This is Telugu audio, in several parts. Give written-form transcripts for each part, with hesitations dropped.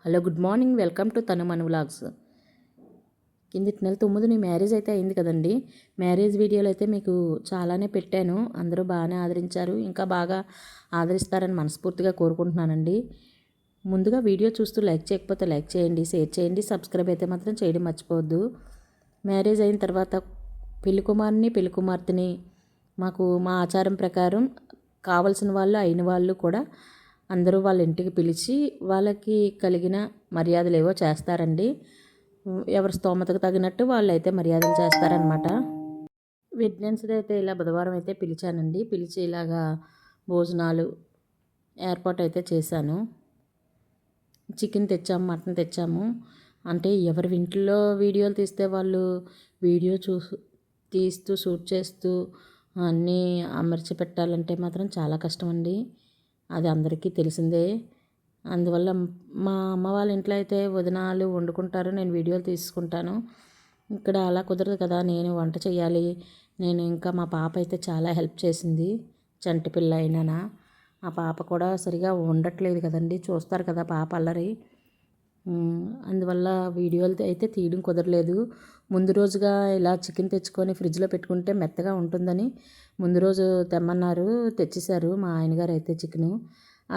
Hello, good morning. Welcome to తను మన వ్లాగ్స్. కిందటి నెల 9 మ్యారేజ్ అయితే అయింది కదండి. మ్యారేజ్ వీడియోలు అయితే మీకు చాలానే పెట్టాను. అందరూ బాగానే ఆదరించారు. ఇంకా బాగా ఆదరిస్తారని మనస్ఫూర్తిగా కోరుకుంటున్నానండి. ముందుగా వీడియో చూస్తూ లైక్ చేయకపోతే లైక్ చేయండి, షేర్ చేయండి, సబ్స్క్రైబ్ అయితే మాత్రం చేయడం మర్చిపోవద్దు. మ్యారేజ్ అయిన తర్వాత పెళ్లి కుమారుని పెళ్లి కుమార్తెని మా ఆచారం ప్రకారం కావలసిన వాళ్ళు అయిన వాళ్ళు కూడా అందరూ వాళ్ళ ఇంటికి పిలిచి వాళ్ళకి కలిగిన మర్యాదలు ఏవో చేస్తారండి. ఎవరి స్తోమతకు తగినట్టు వాళ్ళు అయితే మర్యాదలు చేస్తారనమాట. వెడ్నెస్డే అయితే ఇలా బుధవారం అయితే పిలిచానండి. పిలిచి ఇలాగా భోజనాలు ఏర్పాటు అయితే చేశాను. చికెన్ తెచ్చాము, మటన్ తెచ్చాము. అంటే ఎవరి ఇంట్లో వీడియోలు తీస్తే వాళ్ళు వీడియో తీస్తూ షూట్ చేస్తూ అన్నీ అమర్చి పెట్టాలంటే మాత్రం చాలా కష్టం అండి. అది అందరికీ తెలిసిందే. అందువల్ల మా అమ్మ వాళ్ళ ఇంట్లో అయితే వదినాలు వండుకుంటారు, నేను వీడియోలు తీసుకుంటాను. ఇక్కడ అలా కుదరదు కదా, నేను వంట చేయాలి. నేను ఇంకా మా పాప అయితే చాలా హెల్ప్ చేసింది. చంటి పిల్ల అయినా ఆ పాప కూడా సరిగా ఉండట్లేదు కదండి, చూస్తారు కదా పాప అల్లరి. అందువల్ల వీడియోలు అయితే తీయడం కుదరలేదు. ముందు రోజుగా ఇలా చికెన్ తెచ్చుకొని ఫ్రిడ్జ్లో పెట్టుకుంటే మెత్తగా ఉంటుందని ముందు రోజు తెమ్మన్నారు, తెచ్చేశారు మా ఆయనగారు అయితే చికెను.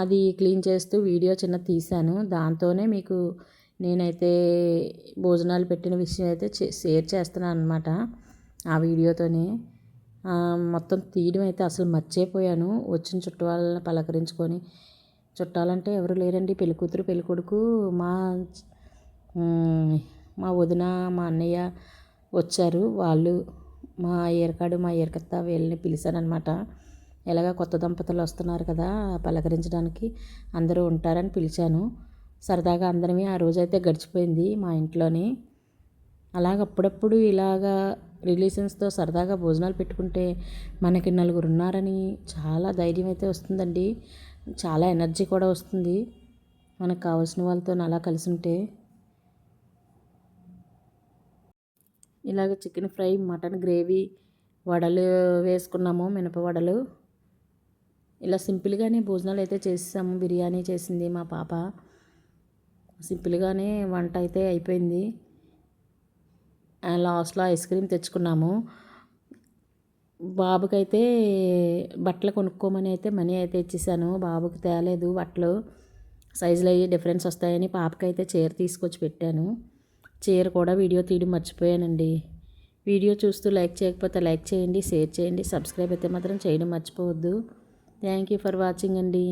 అది క్లీన్ చేస్తూ వీడియో చిన్న తీశాను. దాంతోనే మీకు నేనైతే భోజనాలు పెట్టిన విషయం అయితే షేర్ చేస్తున్నాను అనమాట. ఆ వీడియోతోనే మొత్తం తీయడం అయితే అసలు మర్చిపోయాను. వచ్చిన చుట్టాలను పలకరించుకొని, చుట్టాలంటే ఎవరు లేరండి, పెళ్ళికూతురు పెళ్ళికొడుకు, మా వదిన, మా అన్నయ్య వచ్చారు. వాళ్ళు మా ఏరకాడు మా ఏరకత్త వీళ్ళని పిలిచానమాట. ఎలాగ కొత్త దంపతులు వస్తున్నారు కదా, పలకరించడానికి అందరూ ఉంటారని పిలిచాను. సరదాగా అందరమే ఆ రోజైతే గడిచిపోయింది మా ఇంట్లోని. అప్పుడప్పుడు ఇలాగా రిలేషన్స్తో సరదాగా భోజనాలు పెట్టుకుంటే మనకి నలుగురు ఉన్నారని చాలా ధైర్యం అయితే వస్తుందండి. చాలా ఎనర్జీ కూడా వస్తుంది మనకు కావాల్సిన వాళ్ళతో అలా కలిసి ఉంటే. ఇలాగ చికెన్ ఫ్రై, మటన్ గ్రేవీ, వడలు వేసుకున్నాము, మినప వడలు. ఇలా సింపుల్గానే భోజనాలు అయితే చేసాము. బిర్యానీ చేసింది మా పాప. సింపుల్గానే వంట అయితే అయిపోయింది. లాస్ట్లో ఐస్ క్రీమ్ తెచ్చుకున్నాము. బాబుకైతే బట్టలు కొనుక్కోమని అయితే మనీ అయితే ఇచ్చేసాను. బాబుకి తేలేదు బట్టలు, సైజులు అయ్యి డిఫరెన్స్ వస్తాయని పాపకైతే చీర తీసుకొచ్చి పెట్టాను. చీర కూడా వీడియో తీయడం మర్చిపోయానండి. వీడియో చూస్తూ లైక్ చేయకపోతే లైక్ చేయండి, షేర్ చేయండి, సబ్స్క్రైబ్ అయితే మాత్రం చేయడం మర్చిపోవద్దు. థ్యాంక్ యూ ఫర్ వాచింగ్ అండి.